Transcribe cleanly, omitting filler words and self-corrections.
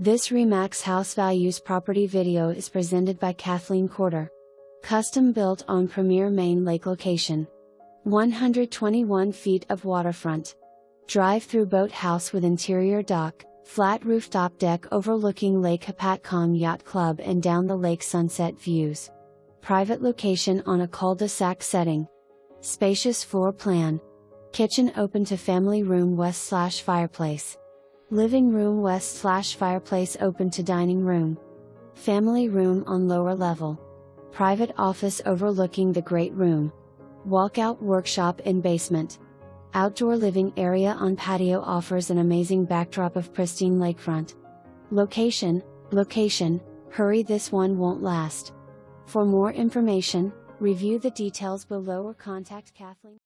This Remax House Values property video is presented by Kathleen Courter. Custom built on premier Maine lake location. 121 feet of waterfront. Drive-through boathouse with interior dock, flat rooftop deck overlooking Lake Hopatcong Yacht Club and down the lake sunset views. Private location on a cul-de-sac setting. Spacious floor plan. Kitchen open to family room west/fireplace. Living room west/fireplace open to dining room. Family room on lower level. Private office overlooking the great room. Walkout workshop in basement. Outdoor living area on patio offers an amazing backdrop of pristine lakefront. Location, hurry, this one won't last. For more information, review the details below or contact Kathleen.